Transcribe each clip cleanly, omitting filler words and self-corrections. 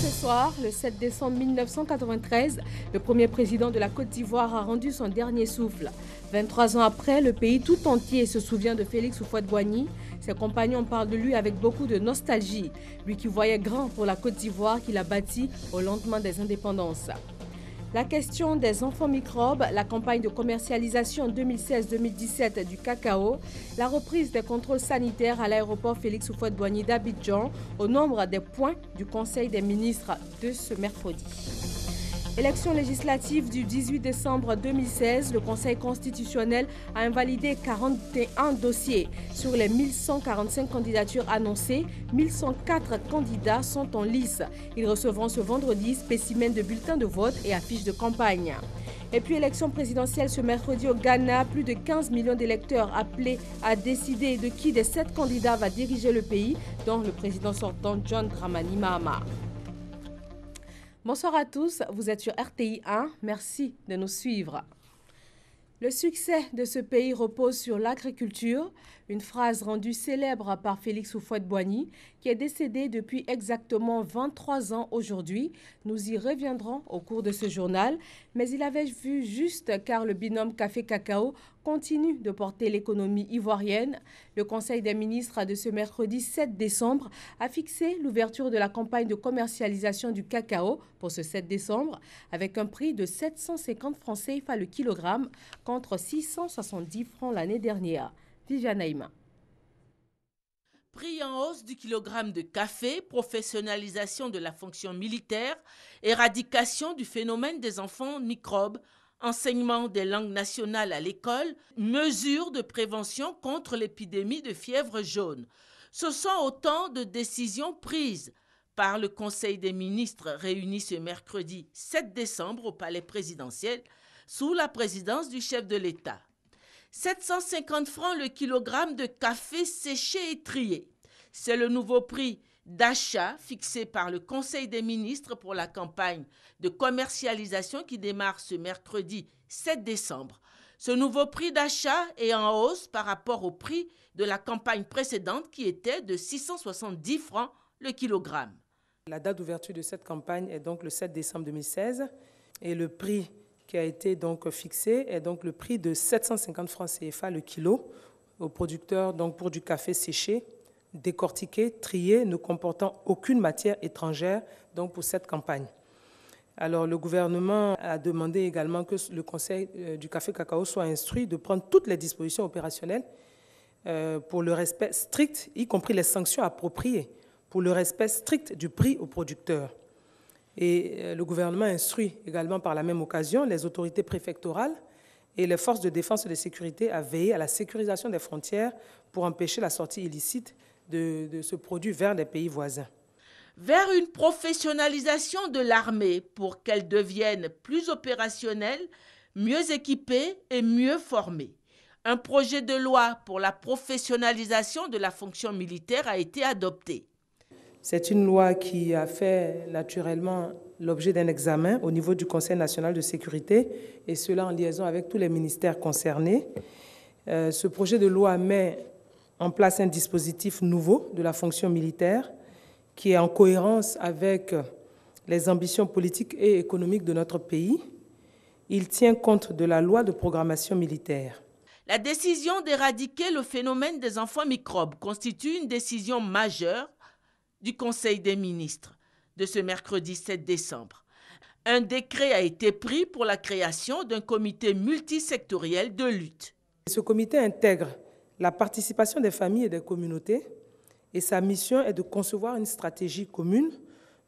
Ce soir, le 7 décembre 1993, le premier président de la Côte d'Ivoire a rendu son dernier souffle. 23 ans après, le pays tout entier se souvient de Félix Houphouët-Boigny. Ses compagnons parlent de lui avec beaucoup de nostalgie. Lui qui voyait grand pour la Côte d'Ivoire qu'il a bâtie au lendemain des indépendances. La question des enfants microbes, la campagne de commercialisation 2016-2017 du cacao, la reprise des contrôles sanitaires à l'aéroport Félix Houphouët-Boigny d'Abidjan au nombre des points du Conseil des ministres de ce mercredi. Élection législative du 18 décembre 2016, le Conseil constitutionnel a invalidé 41 dossiers. Sur les 1145 candidatures annoncées, 1104 candidats sont en lice. Ils recevront ce vendredi spécimens de bulletins de vote et affiches de campagne. Et puis élection présidentielle ce mercredi au Ghana, plus de 15 millions d'électeurs appelés à décider de qui des 7 candidats va diriger le pays, dont le président sortant John Dramani Mahama. Bonsoir à tous, vous êtes sur RTI 1, merci de nous suivre. Le succès de ce pays repose sur l'agriculture, une phrase rendue célèbre par Félix Houphouët-Boigny, qui est décédé depuis exactement 23 ans aujourd'hui. Nous y reviendrons au cours de ce journal, mais il avait vu juste car le binôme café-cacao continue de porter l'économie ivoirienne. Le Conseil des ministres de ce mercredi 7 décembre a fixé l'ouverture de la campagne de commercialisation du cacao pour ce 7 décembre avec un prix de 750 francs CFA le kilogramme contre 670 francs l'année dernière. Viviane Naïma. Prix en hausse du kilogramme de café, professionnalisation de la fonction militaire, éradication du phénomène des enfants microbes, enseignement des langues nationales à l'école, mesures de prévention contre l'épidémie de fièvre jaune. Ce sont autant de décisions prises par le Conseil des ministres réuni ce mercredi 7 décembre au Palais présidentiel sous la présidence du chef de l'État. 750 francs le kilogramme de café séché et trié. C'est le nouveau prix d'achat fixé par le Conseil des ministres pour la campagne de commercialisation qui démarre ce mercredi 7 décembre. Ce nouveau prix d'achat est en hausse par rapport au prix de la campagne précédente qui était de 670 francs le kilogramme. La date d'ouverture de cette campagne est donc le 7 décembre 2016 et le prix qui a été donc fixé est donc le prix de 750 francs CFA le kilo aux producteurs donc pour du café séché, décortiqué, trié, ne comportant aucune matière étrangère donc pour cette campagne. Alors le gouvernement a demandé également que le Conseil du café-cacao soit instruit de prendre toutes les dispositions opérationnelles pour le respect strict, y compris les sanctions appropriées, pour le respect strict du prix aux producteurs. Et le gouvernement instruit également par la même occasion les autorités préfectorales et les forces de défense et de sécurité à veiller à la sécurisation des frontières pour empêcher la sortie illicite de ce produit vers les pays voisins. Vers une professionnalisation de l'armée pour qu'elle devienne plus opérationnelle, mieux équipée et mieux formée. Un projet de loi pour la professionnalisation de la fonction militaire a été adopté. C'est une loi qui a fait naturellement l'objet d'un examen au niveau du Conseil national de sécurité et cela en liaison avec tous les ministères concernés. Ce projet de loi met en place un dispositif nouveau de la fonction militaire qui est en cohérence avec les ambitions politiques et économiques de notre pays. Il tient compte de la loi de programmation militaire. La décision d'éradiquer le phénomène des enfants microbes constitue une décision majeure du Conseil des ministres de ce mercredi 7 décembre. Un décret a été pris pour la création d'un comité multisectoriel de lutte. Ce comité intègre la participation des familles et des communautés et sa mission est de concevoir une stratégie commune,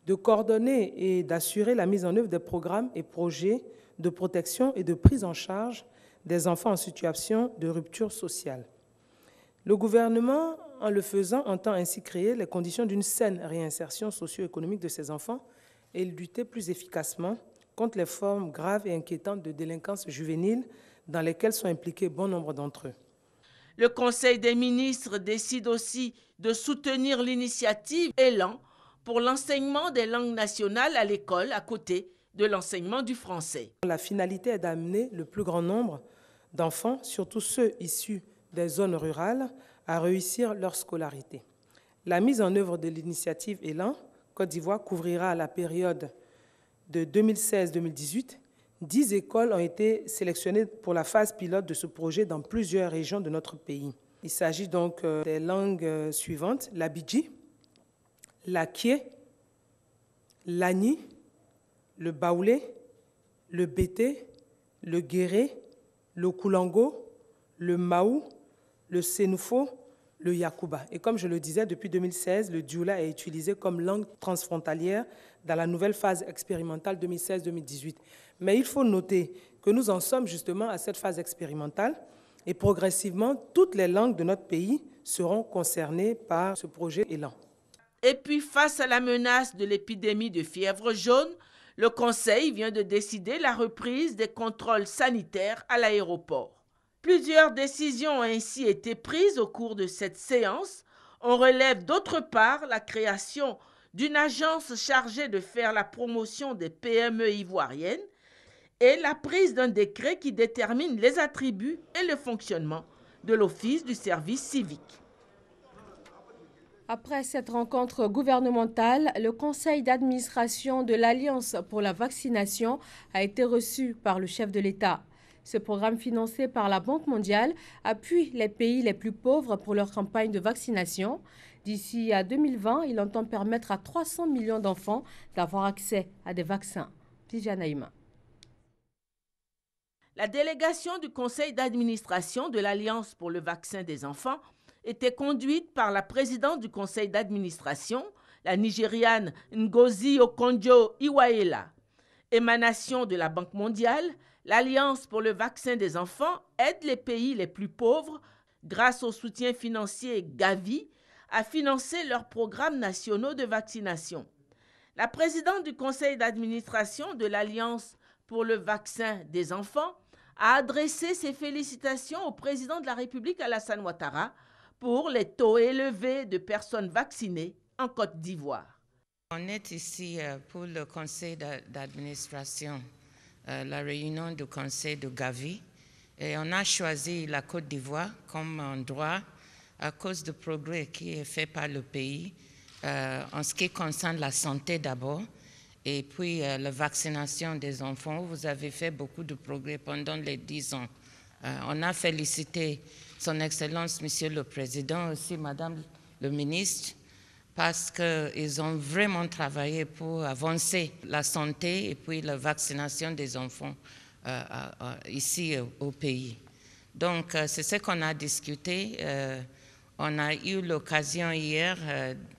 de coordonner et d'assurer la mise en œuvre des programmes et projets de protection et de prise en charge des enfants en situation de rupture sociale. Le gouvernement, en le faisant, entend ainsi créer les conditions d'une saine réinsertion socio-économique de ces enfants et lutter plus efficacement contre les formes graves et inquiétantes de délinquance juvénile dans lesquelles sont impliqués bon nombre d'entre eux. Le Conseil des ministres décide aussi de soutenir l'initiative Élan pour l'enseignement des langues nationales à l'école à côté de l'enseignement du français. La finalité est d'amener le plus grand nombre d'enfants, surtout ceux issus des zones rurales, à réussir leur scolarité. La mise en œuvre de l'initiative Élan Côte d'Ivoire couvrira la période de 2016-2018. 10 écoles ont été sélectionnées pour la phase pilote de ce projet dans plusieurs régions de notre pays. Il s'agit donc des langues suivantes: l'abidji, l'aké, l'ani, le baoulé, le bété, le guéré, le koulango, le maou, le sénoufo, le yakuba. Et comme je le disais, depuis 2016, le dioula est utilisé comme langue transfrontalière dans la nouvelle phase expérimentale 2016-2018. Mais il faut noter que nous en sommes justement à cette phase expérimentale et progressivement, toutes les langues de notre pays seront concernées par ce projet Élan. Et puis, face à la menace de l'épidémie de fièvre jaune, le Conseil vient de décider la reprise des contrôles sanitaires à l'aéroport. Plusieurs décisions ont ainsi été prises au cours de cette séance. On relève d'autre part la création d'une agence chargée de faire la promotion des PME ivoiriennes et la prise d'un décret qui détermine les attributs et le fonctionnement de l'Office du service civique. Après cette rencontre gouvernementale, le conseil d'administration de l'Alliance pour la vaccination a été reçu par le chef de l'État. Ce programme financé par la Banque mondiale appuie les pays les plus pauvres pour leur campagne de vaccination. D'ici à 2020, il entend permettre à 300 millions d'enfants d'avoir accès à des vaccins. Tijanaïma. La délégation du conseil d'administration de l'Alliance pour le vaccin des enfants était conduite par la présidente du conseil d'administration, la Nigériane Ngozi Okonjo-Iweala. Émanation de la Banque mondiale, l'Alliance pour le vaccin des enfants aide les pays les plus pauvres, grâce au soutien financier Gavi, à financer leurs programmes nationaux de vaccination. La présidente du conseil d'administration de l'Alliance pour le vaccin des enfants a adressé ses félicitations au président de la République Alassane Ouattara pour les taux élevés de personnes vaccinées en Côte d'Ivoire. On est ici pour le conseil d'administration, la réunion du conseil de Gavi, et on a choisi la Côte d'Ivoire comme endroit à cause du progrès qui est fait par le pays en ce qui concerne la santé d'abord. Et puis, la vaccination des enfants, vous avez fait beaucoup de progrès pendant les 10 ans. On a félicité Son Excellence, Monsieur le Président, aussi Madame le Ministre, parce qu'ils ont vraiment travaillé pour avancer la santé et puis la vaccination des enfants ici au pays. Donc, c'est ce qu'on a discuté. On a eu l'occasion hier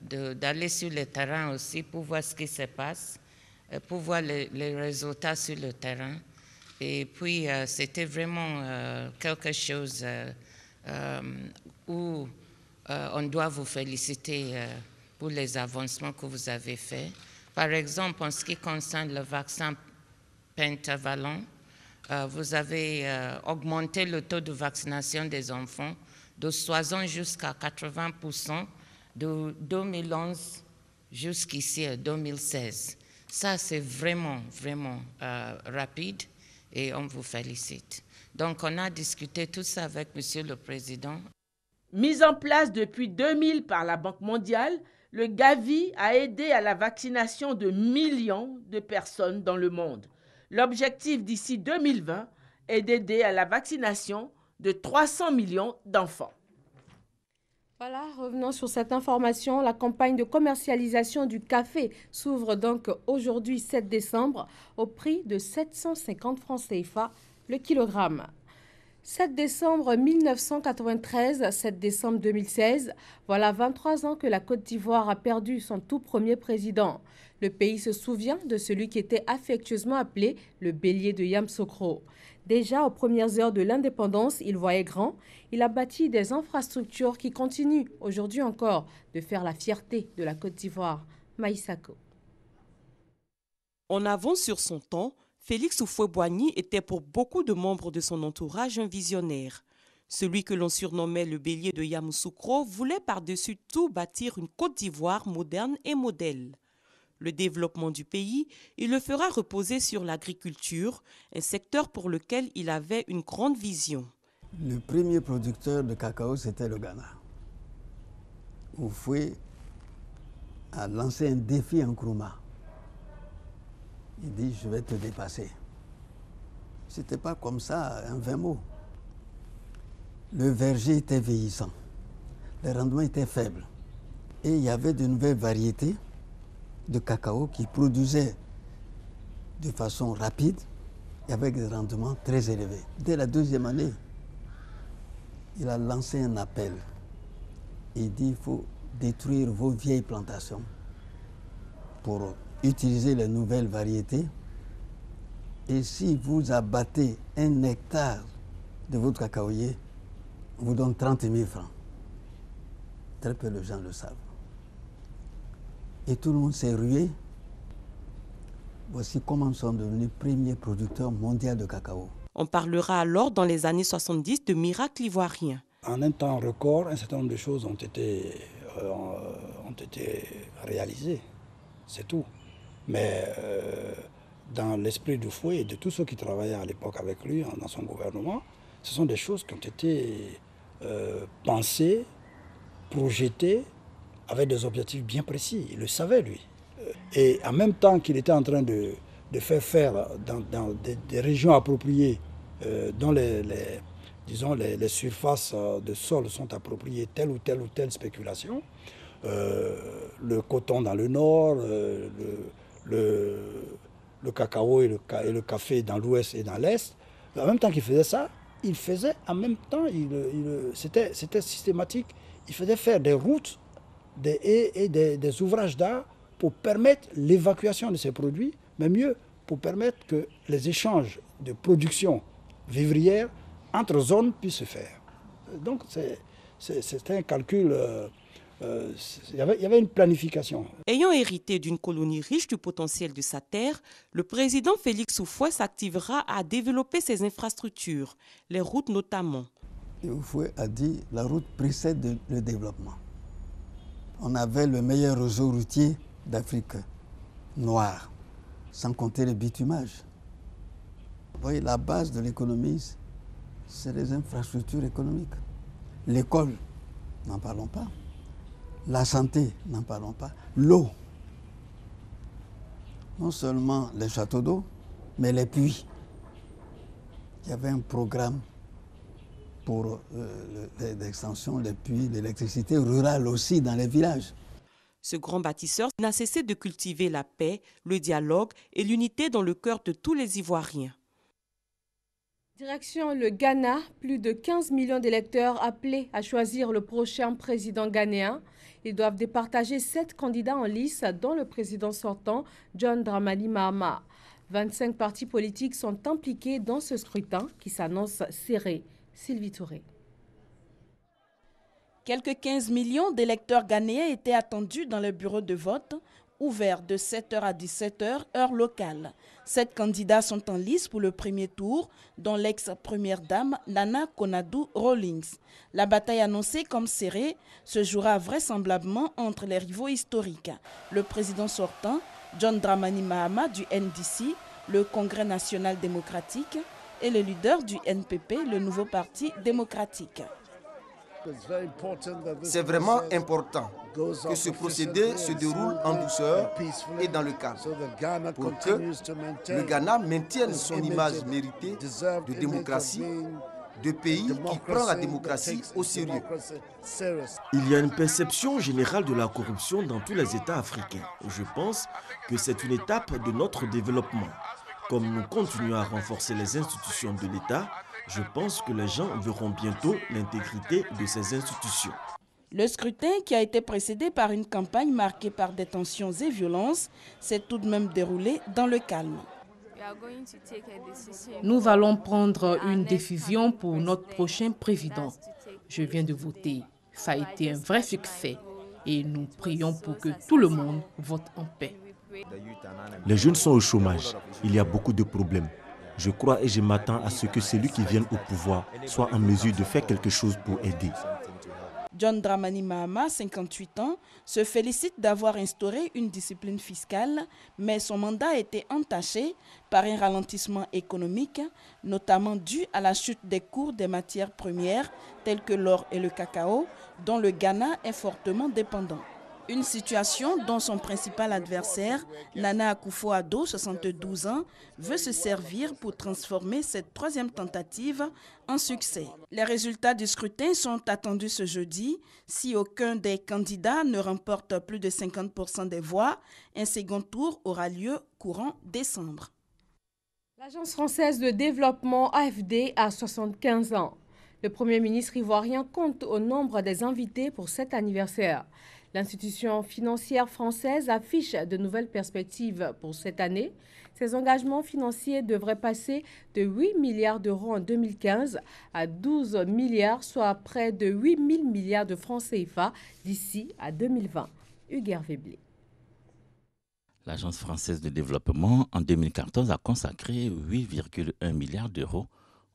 d'aller sur le terrain aussi pour voir ce qui se passe, pour voir les résultats sur le terrain. Et puis, c'était vraiment quelque chose où on doit vous féliciter pour les avancements que vous avez faits. Par exemple, en ce qui concerne le vaccin pentavalent, vous avez augmenté le taux de vaccination des enfants de 60 jusqu'à 80% de 2011 jusqu'ici à 2016. Ça, c'est vraiment, vraiment rapide et on vous félicite. Donc, on a discuté tout ça avec Monsieur le Président. Mise en place depuis 2000 par la Banque mondiale, le Gavi a aidé à la vaccination de millions de personnes dans le monde. L'objectif d'ici 2020 est d'aider à la vaccination de 300 millions d'enfants. Voilà, revenons sur cette information. La campagne de commercialisation du café s'ouvre donc aujourd'hui 7 décembre au prix de 750 francs CFA le kilogramme. 7 décembre 1993, 7 décembre 2016, voilà 23 ans que la Côte d'Ivoire a perdu son tout premier président. Le pays se souvient de celui qui était affectueusement appelé le bélier de Yamoussoukro. Déjà aux premières heures de l'indépendance, il voyait grand. Il a bâti des infrastructures qui continuent aujourd'hui encore de faire la fierté de la Côte d'Ivoire. Maïsako. En avance sur son temps, Félix Houphouët-Boigny était pour beaucoup de membres de son entourage un visionnaire. Celui que l'on surnommait le bélier de Yamoussoukro voulait par-dessus tout bâtir une Côte d'Ivoire moderne et modèle. Le développement du pays, il le fera reposer sur l'agriculture, un secteur pour lequel il avait une grande vision. Le premier producteur de cacao, c'était le Ghana. Houphouët a lancé un défi à Nkrumah. Il dit, je vais te dépasser. Ce n'était pas comme ça, un 20 mots. Le verger était vieillissant. Le rendement était faible. Et il y avait de nouvelles variétés de cacao qui produisaient de façon rapide et avec des rendements très élevés. Dès la deuxième année, il a lancé un appel. Il dit, il faut détruire vos vieilles plantations pour utiliser les nouvelles variétés. Et si vous abattez 1 hectare de votre cacaoyer, on vous donne 30 000 francs. Très peu de gens le savent. Et tout le monde s'est rué. Voici comment nous sommes devenus premier producteur mondial de cacao. On parlera alors dans les années 70 de miracles ivoiriens. En un temps record, un certain nombre de choses ont été réalisées. C'est tout. Mais dans l'esprit du Fouet et de tous ceux qui travaillaient à l'époque avec lui, dans son gouvernement, ce sont des choses qui ont été pensées, projetées, avec des objectifs bien précis. Il le savait, lui. Et en même temps qu'il était en train de faire dans des régions appropriées, dont les surfaces de sol sont appropriées telle ou telle spéculation, le coton dans le nord, le cacao et le café dans l'ouest et dans l'est. En même temps qu'il faisait ça, il faisait en même temps, c'était systématique, il faisait faire des routes, des haies et des ouvrages d'art pour permettre l'évacuation de ces produits, mais mieux, pour permettre que les échanges de production vivrière entre zones puissent se faire. Donc c'était un calcul, il y avait une planification. Ayant hérité d'une colonie riche du potentiel de sa terre, le président Félix Houphouët s'activera à développer ses infrastructures, les routes notamment. Et Houphouët a dit la route précède le développement. On avait le meilleur réseau routier d'Afrique noire, sans compter le bitumage. Vous voyez, la base de l'économie, c'est les infrastructures économiques. L'école, n'en parlons pas. La santé, n'en parlons pas. L'eau. Non seulement les châteaux d'eau, mais les puits. Il y avait un programme pour l'extension des puits, l'électricité rurale aussi dans les villages. Ce grand bâtisseur n'a cessé de cultiver la paix, le dialogue et l'unité dans le cœur de tous les Ivoiriens. Direction le Ghana, plus de 15 millions d'électeurs appelés à choisir le prochain président ghanéen. Ils doivent départager 7 candidats en lice, dont le président sortant, John Dramani Mahama. 25 partis politiques sont impliqués dans ce scrutin qui s'annonce serré. Sylvie Touré. Quelques 15 millions d'électeurs ghanéens étaient attendus dans le bureau de vote, ouvert de 7h à 17h, heure locale. 7 candidats sont en lice pour le premier tour, dont l'ex-première dame Nana Konadu-Rawlings. La bataille annoncée comme serrée se jouera vraisemblablement entre les rivaux historiques. Le président sortant, John Dramani Mahama du NDC, le Congrès national démocratique, et le leader du NPP, le nouveau parti démocratique. C'est vraiment important que ce procédé se déroule en douceur et dans le calme pour que le Ghana maintienne son image méritée de démocratie, de pays qui prend la démocratie au sérieux. Il y a une perception générale de la corruption dans tous les États africains. Je pense que c'est une étape de notre développement. Comme nous continuons à renforcer les institutions de l'État, je pense que les gens verront bientôt l'intégrité de ces institutions. Le scrutin, qui a été précédé par une campagne marquée par des tensions et violences, s'est tout de même déroulé dans le calme. Nous allons prendre une décision pour notre prochain président. Je viens de voter. Ça a été un vrai succès et nous prions pour que tout le monde vote en paix. Les jeunes sont au chômage. Il y a beaucoup de problèmes. Je crois et je m'attends à ce que celui qui vient au pouvoir soit en mesure de faire quelque chose pour aider. John Dramani Mahama, 58 ans, se félicite d'avoir instauré une discipline fiscale, mais son mandat a été entaché par un ralentissement économique, notamment dû à la chute des cours des matières premières telles que l'or et le cacao, dont le Ghana est fortement dépendant. Une situation dont son principal adversaire, Nana Akufo-Addo, 72 ans, veut se servir pour transformer cette troisième tentative en succès. Les résultats du scrutin sont attendus ce jeudi. Si aucun des candidats ne remporte plus de 50% des voix, un second tour aura lieu courant décembre. L'Agence française de développement AFD a 75 ans. Le Premier ministre ivoirien compte au nombre des invités pour cet anniversaire. L'institution financière française affiche de nouvelles perspectives pour cette année. Ses engagements financiers devraient passer de 8 milliards d'euros en 2015 à 12 milliards, soit près de 8 000 milliards de francs CFA d'ici à 2020. Hugues Veblé. L'Agence française de développement, en 2014, a consacré 8,1 milliards d'euros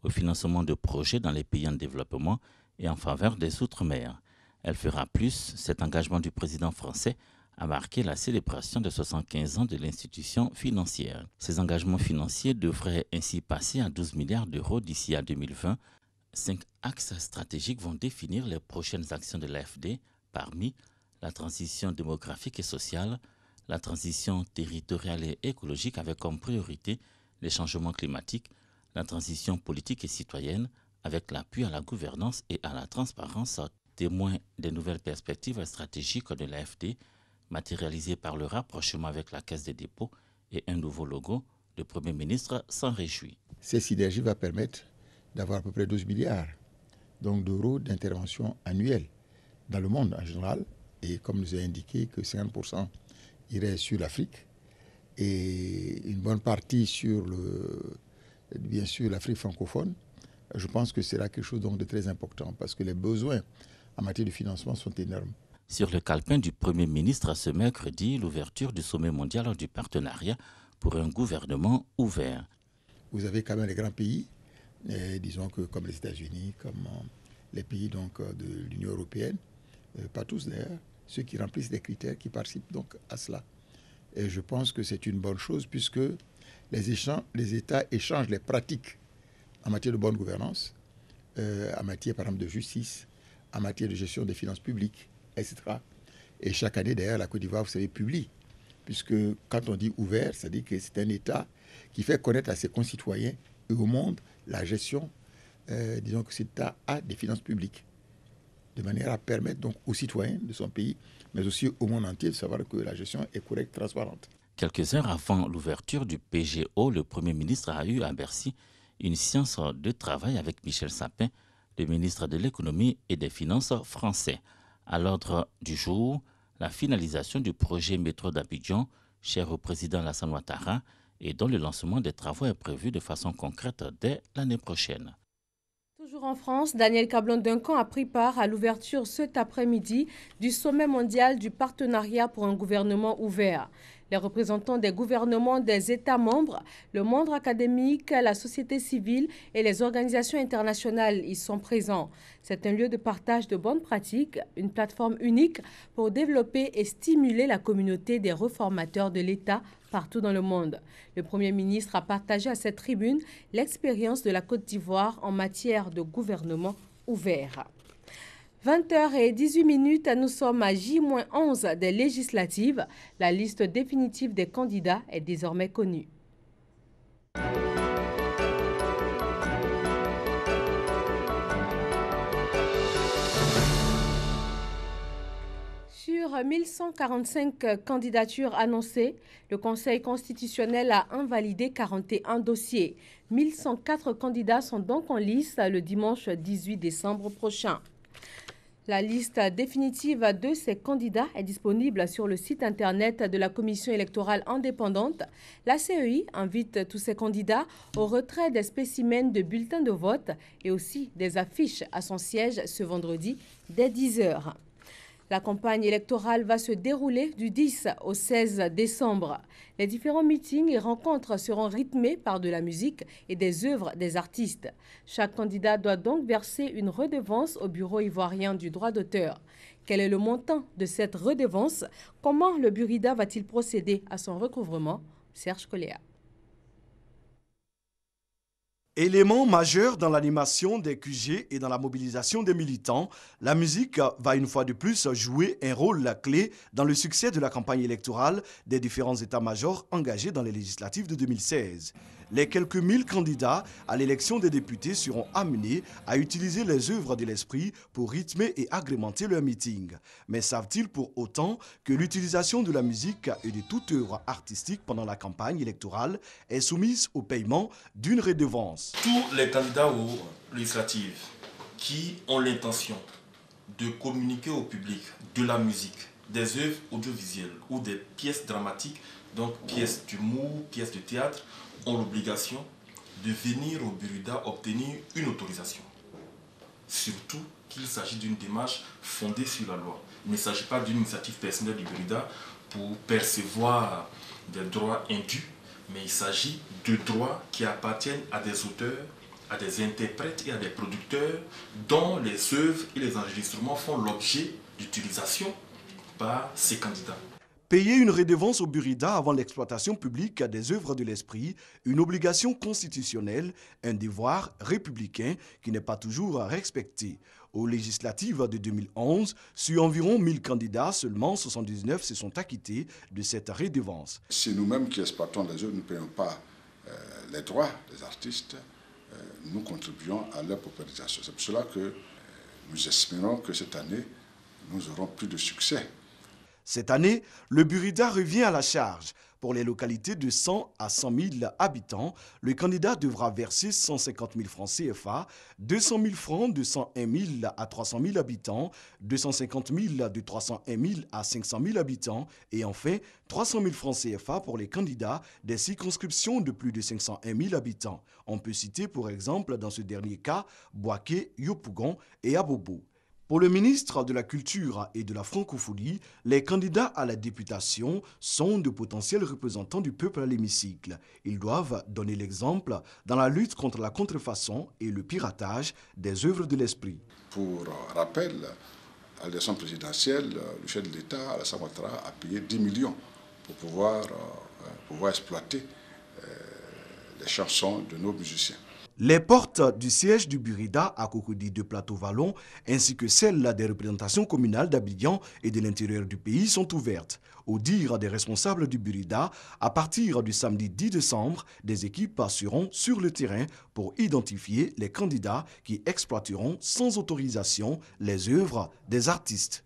au financement de projets dans les pays en développement et en faveur des Outre-mer. Elle fera plus. Cet engagement du président français a marqué la célébration de 75 ans de l'institution financière. Ces engagements financiers devraient ainsi passer à 12 milliards d'euros d'ici à 2020. 5 axes stratégiques vont définir les prochaines actions de l'AFD, parmi la transition démographique et sociale, la transition territoriale et écologique avec comme priorité les changements climatiques, la transition politique et citoyenne avec l'appui à la gouvernance et à la transparence, témoin des nouvelles perspectives stratégiques de l'AFD, matérialisées par le rapprochement avec la Caisse des dépôts et un nouveau logo, le Premier ministre s'en réjouit. Ces synergies vont permettre d'avoir à peu près 12 milliards d'euros d'intervention annuelle dans le monde en général. Et comme nous a indiqué que 50% irait sur l'Afrique et une bonne partie sur bien sûr l'Afrique francophone, je pense que c'est là quelque chose de très important parce que les besoins en matière de financement sont énormes. Sur le calepin du Premier ministre ce mercredi, l'ouverture du sommet mondial du partenariat pour un gouvernement ouvert. Vous avez quand même les grands pays, disons que comme les États-Unis, comme les pays de l'Union européenne, pas tous d'ailleurs, ceux qui remplissent des critères qui participent donc à cela. Et je pense que c'est une bonne chose puisque les États échangent les pratiques en matière de bonne gouvernance, en matière par exemple de justice, en matière de gestion des finances publiques, etc. Et chaque année, d'ailleurs, la Côte d'Ivoire, vous savez, publie. Puisque quand on dit ouvert, ça dit que c'est un État qui fait connaître à ses concitoyens et au monde la gestion, disons que cet État a des finances publiques. De manière à permettre donc aux citoyens de son pays, mais aussi au monde entier, de savoir que la gestion est correcte, transparente. Quelques heures avant l'ouverture du PGO, le Premier ministre a eu à Bercy une séance de travail avec Michel Sapin, le ministre de l'économie et des finances français. À l'ordre du jour, la finalisation du projet métro d'Abidjan, cher au président Alassane Ouattara, et dont le lancement des travaux est prévu de façon concrète dès l'année prochaine. Toujours en France, Daniel Cablon-Duncan a pris part à l'ouverture cet après-midi du sommet mondial du partenariat pour un gouvernement ouvert. Les représentants des gouvernements des États membres, le monde académique, la société civile et les organisations internationales y sont présents. C'est un lieu de partage de bonnes pratiques, une plateforme unique pour développer et stimuler la communauté des réformateurs de l'État partout dans le monde. Le Premier ministre a partagé à cette tribune l'expérience de la Côte d'Ivoire en matière de gouvernement ouvert. 20h18, nous sommes à J-11 des législatives. La liste définitive des candidats est désormais connue. Sur 1145 candidatures annoncées, le Conseil constitutionnel a invalidé 41 dossiers. 1104 candidats sont donc en lice le dimanche 18 décembre prochain. La liste définitive de ces candidats est disponible sur le site internet de la Commission électorale indépendante. La CEI invite tous ces candidats au retrait des spécimens de bulletins de vote et aussi des affiches à son siège ce vendredi dès 10h. La campagne électorale va se dérouler du 10 au 16 décembre. Les différents meetings et rencontres seront rythmés par de la musique et des œuvres des artistes. Chaque candidat doit donc verser une redevance au Bureau ivoirien du droit d'auteur. Quel est le montant de cette redevance? Comment le Burida va-t-il procéder à son recouvrement? Serge Coléa. Élément majeur dans l'animation des QG et dans la mobilisation des militants, la musique va une fois de plus jouer un rôle clé dans le succès de la campagne électorale des différents états-majors engagés dans les législatives de 2016. Les quelques 1000 candidats à l'élection des députés seront amenés à utiliser les œuvres de l'esprit pour rythmer et agrémenter leur meeting. Mais savent-ils pour autant que l'utilisation de la musique et de toute œuvre artistique pendant la campagne électorale est soumise au paiement d'une redevance? Tous les candidats aux législatives qui ont l'intention de communiquer au public de la musique, des œuvres audiovisuelles ou des pièces dramatiques, donc pièces d'humour, pièces de théâtre, ont l'obligation de venir au Burida obtenir une autorisation. Surtout qu'il s'agit d'une démarche fondée sur la loi. Il ne s'agit pas d'une initiative personnelle du Burida pour percevoir des droits indus, mais il s'agit de droits qui appartiennent à des auteurs, à des interprètes et à des producteurs dont les œuvres et les enregistrements font l'objet d'utilisation par ces candidats. Payer une redevance au Burida avant l'exploitation publique des œuvres de l'esprit, une obligation constitutionnelle, un devoir républicain qui n'est pas toujours respecté. Aux législatives de 2011, sur environ 1000 candidats, seulement 79 se sont acquittés de cette redevance. Si nous-mêmes qui exploitons les œuvres ne payons pas les droits des artistes, nous contribuons à leur paupérisation. C'est pour cela que nous espérons que cette année, nous aurons plus de succès. Cette année, le Burida revient à la charge. Pour les localités de 100 à 100 000 habitants, le candidat devra verser 150 000 francs CFA, 200 000 francs de 101 000 à 300 000 habitants, 250 000 de 301 000 à 500 000 habitants et enfin 300 000 francs CFA pour les candidats des circonscriptions de plus de 501 000 habitants. On peut citer pour exemple dans ce dernier cas Boaké, Yopougon et Abobo. Pour le ministre de la Culture et de la Francophonie, les candidats à la députation sont de potentiels représentants du peuple à l'hémicycle. Ils doivent donner l'exemple dans la lutte contre la contrefaçon et le piratage des œuvres de l'esprit. Pour rappel, à l'élection présidentielle, le chef de l'État, Alassane Ouattara, a payé 10 millions pour pouvoir exploiter les chansons de nos musiciens. Les portes du siège du Burida à Cocody de Plateau-Vallon ainsi que celles des représentations communales d'Abidjan et de l'intérieur du pays sont ouvertes. Au dire des responsables du Burida, à partir du samedi 10 décembre, des équipes seront sur le terrain pour identifier les candidats qui exploiteront sans autorisation les œuvres des artistes.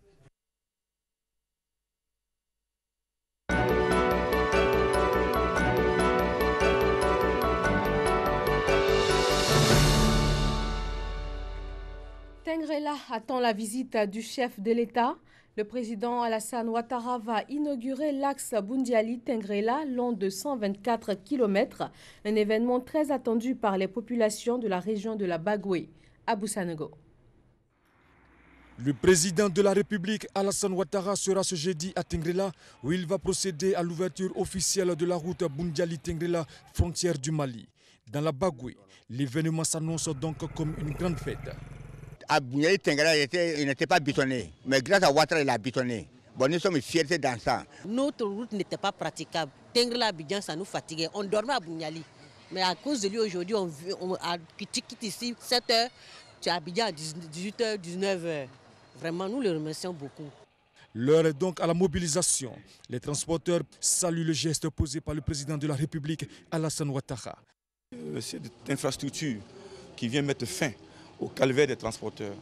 Tengrela attend la visite du chef de l'État. Le président Alassane Ouattara va inaugurer l'axe Bundiali-Tengrela long de 124 km, un événement très attendu par les populations de la région de la Bagoué, à Boussanego. Le président de la République, Alassane Ouattara, sera ce jeudi à Tengrela où il va procéder à l'ouverture officielle de la route Bundiali-Tengrela, frontière du Mali. Dans la Bagoué, l'événement s'annonce donc comme une grande fête. À Bundiali Tengrela, il n'était pas bétonné, mais grâce à Ouattara, il a bétonné. Bon, nous sommes fiers dans ça. Notre route n'était pas praticable. Tengrela, Abidjan, ça nous fatiguait. On dormait à Bundiali. Mais à cause de lui, aujourd'hui, on quitte ici 7h, tu es à Abidjan à 18h, 19h. Vraiment, nous le remercions beaucoup. L'heure est donc à la mobilisation. Les transporteurs saluent le geste posé par le président de la République, Alassane Ouattara. C'est cette infrastructure qui vient mettre fin au calvaire des transporteurs.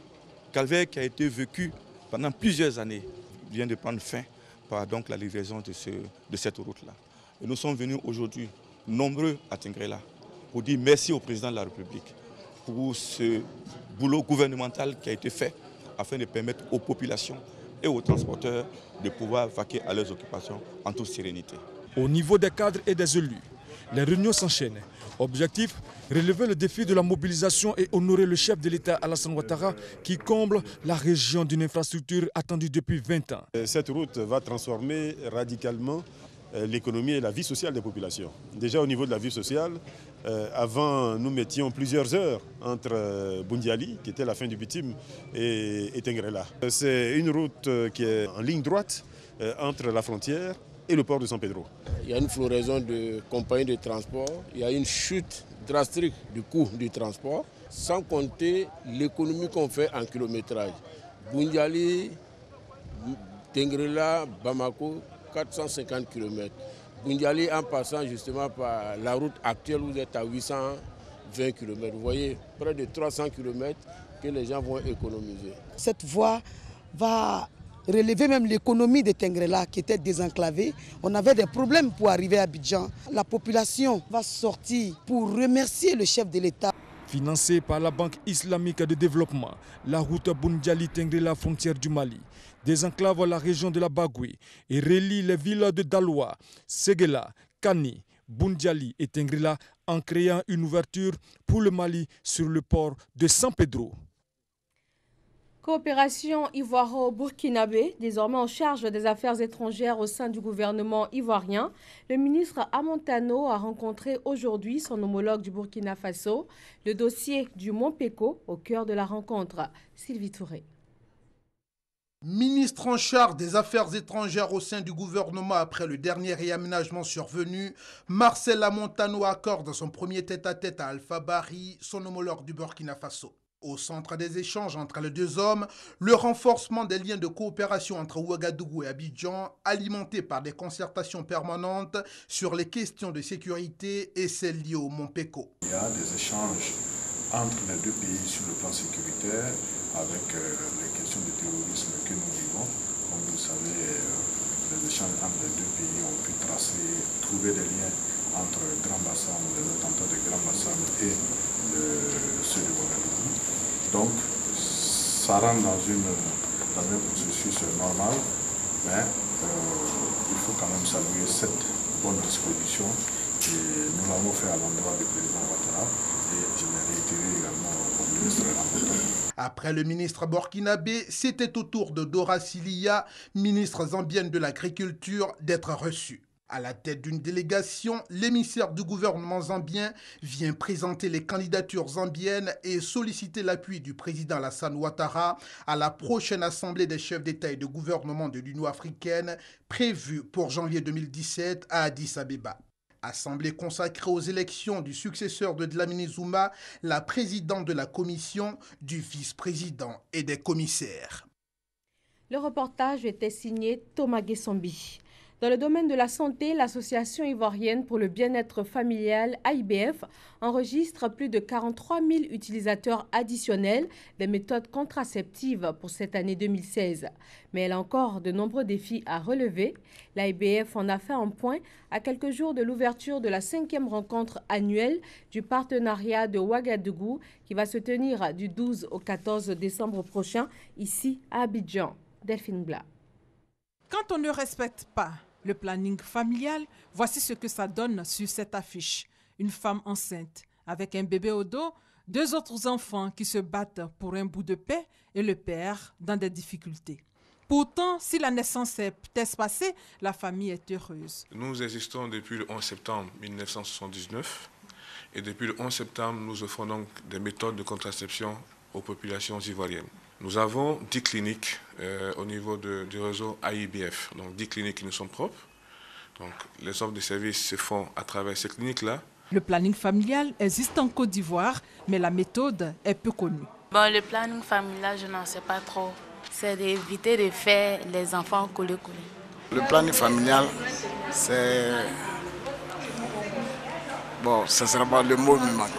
Calvaire qui a été vécu pendant plusieurs années, vient de prendre fin par donc la livraison de cette route-là. Et nous sommes venus aujourd'hui, nombreux à Tengrela, pour dire merci au président de la République pour ce boulot gouvernemental qui a été fait afin de permettre aux populations et aux transporteurs de pouvoir vaquer à leurs occupations en toute sérénité. Au niveau des cadres et des élus, Les réunions s'enchaînent. Objectif, relever le défi de la mobilisation et honorer le chef de l'État Alassane Ouattara qui comble la région d'une infrastructure attendue depuis 20 ans. Cette route va transformer radicalement l'économie et la vie sociale des populations. Déjà au niveau de la vie sociale, avant nous mettions plusieurs heures entre Boundiali, qui était la fin du bitume, et Tengrela. C'est une route qui est en ligne droite entre la frontière et le port de San Pedro. Il y a une floraison de compagnies de transport, il y a une chute drastique du coût du transport, sans compter l'économie qu'on fait en kilométrage. Boundiali, Tengrela, Bamako, 450 km. Boundiali en passant justement par la route actuelle, vous êtes à 820 km. Vous voyez, près de 300 km que les gens vont économiser. Cette voie va relever même l'économie de Tengrela qui était désenclavée. On avait des problèmes pour arriver à Abidjan. La population va sortir pour remercier le chef de l'État. Financée par la Banque islamique de développement, la route Boundiali-Tengrela, frontière du Mali, désenclave la région de la Bagoué et relie les villes de Daloa, Séguéla, Kani, Boundiali et Tengrela en créant une ouverture pour le Mali sur le port de San Pedro. Coopération ivoiro-burkinabé, désormais en charge des affaires étrangères au sein du gouvernement ivoirien, le ministre Amontano a rencontré aujourd'hui son homologue du Burkina Faso, le dossier du Mont Peko au cœur de la rencontre. Sylvie Touré. Ministre en charge des affaires étrangères au sein du gouvernement après le dernier réaménagement survenu, Marcel Amontano accorde son premier tête-à-tête à Alpha Bari, son homologue du Burkina Faso. Au centre des échanges entre les deux hommes, le renforcement des liens de coopération entre Ouagadougou et Abidjan, alimenté par des concertations permanentes sur les questions de sécurité et celles liées au Mont Peko. Il y a des échanges entre les deux pays sur le plan sécuritaire avec les questions de terrorisme que nous vivons. Comme vous le savez, les échanges entre les deux pays ont pu trouver des liens entre Grand Bassam, les attentats de Grand Bassam et ceux de Ouagadougou. Donc, ça rentre dans un processus normal, mais il faut quand même saluer cette bonne disposition. Et nous l'avons fait à l'endroit du président Ouattara et je l'ai réitéré également au ministre Amontano. Après le ministre burkinabé, c'était au tour de Dora Silia, ministre zambienne de l'Agriculture, d'être reçue. À la tête d'une délégation, l'émissaire du gouvernement zambien vient présenter les candidatures zambiennes et solliciter l'appui du président Alassane Ouattara à la prochaine assemblée des chefs d'État et de gouvernement de l'Union africaine prévue pour janvier 2017 à Addis Abeba. Assemblée consacrée aux élections du successeur de Dlamini Zuma, la présidente de la commission, du vice-président et des commissaires. Le reportage était signé Thomas Guessambi. Dans le domaine de la santé, l'Association ivoirienne pour le bien-être familial, AIBF, enregistre plus de 43 000 utilisateurs additionnels des méthodes contraceptives pour cette année 2016. Mais elle a encore de nombreux défis à relever. L'AIBF en a fait un point à quelques jours de l'ouverture de la 5e rencontre annuelle du partenariat de Ouagadougou qui va se tenir du 12 au 14 décembre prochain ici à Abidjan. Delphine Blas. Quand on ne respecte pas le planning familial, voici ce que ça donne sur cette affiche. Une femme enceinte avec un bébé au dos, 2 autres enfants qui se battent pour un bout de paix et le père dans des difficultés. Pourtant, si la naissance est espacée, la famille est heureuse. Nous existons depuis le 11 septembre 1979 et depuis le 11 septembre, nous offrons donc des méthodes de contraception aux populations ivoiriennes. Nous avons 10 cliniques au niveau du réseau AIBF, donc 10 cliniques qui nous sont propres. Donc les offres de services se font à travers ces cliniques-là. Le planning familial existe en Côte d'Ivoire, mais la méthode est peu connue. Bon, le planning familial, je n'en sais pas trop. C'est d'éviter de faire les enfants collés. Le planning familial, c'est... Bon, ça sera pas le mot me manque.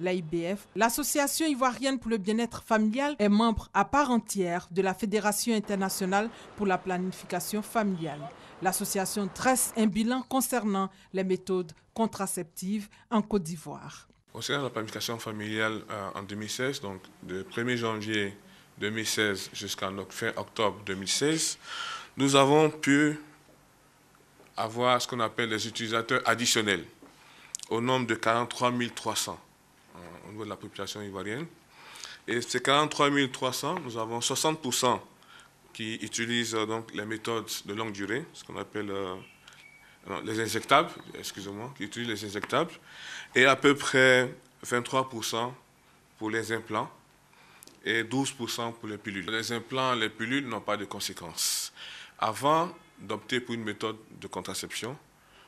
L'AIBF, l'Association ivoirienne pour le bien-être familial, est membre à part entière de la Fédération internationale pour la planification familiale. L'association dresse un bilan concernant les méthodes contraceptives en Côte d'Ivoire. Concernant la planification familiale en 2016, donc de 1er janvier 2016 jusqu'à fin octobre 2016, nous avons pu avoir ce qu'on appelle les utilisateurs additionnels. au nombre de 43 300 au niveau de la population ivoirienne. Et ces 43 300, nous avons 60% qui utilisent donc les méthodes de longue durée, ce qu'on appelle les injectables, excusez-moi, qui utilisent les injectables, et à peu près 23% pour les implants et 12% pour les pilules. Les implants, les pilules n'ont pas de conséquences. Avant d'opter pour une méthode de contraception,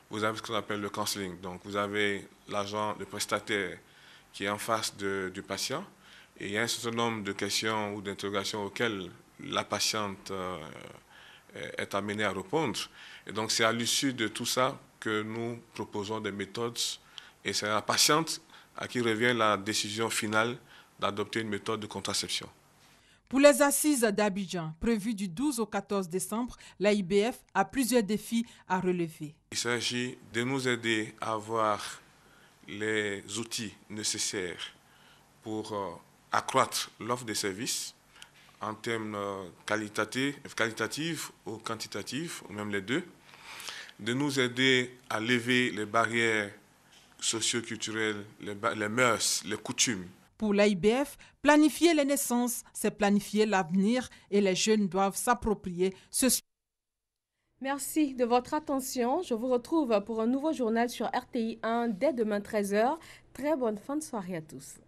vous avez ce qu'on appelle le counseling. Donc vous avez l'agent, le prestataire qui est en face du patient, et il y a un certain nombre de questions ou d'interrogations auxquelles la patiente est amenée à répondre. Et donc c'est à l'issue de tout ça que nous proposons des méthodes, et c'est à la patiente à qui revient la décision finale d'adopter une méthode de contraception. Pour les assises d'Abidjan, prévues du 12 au 14 décembre, l'AIBF a plusieurs défis à relever. Il s'agit de nous aider à avoir les outils nécessaires pour accroître l'offre de services en termes qualitatifs ou quantitatifs, ou même les deux, de nous aider à lever les barrières socio-culturelles, les mœurs, les coutumes. Pour l'AIBF, planifier les naissances, c'est planifier l'avenir et les jeunes doivent s'approprier ce. Merci de votre attention. Je vous retrouve pour un nouveau journal sur RTI 1 dès demain 13h. Très bonne fin de soirée à tous.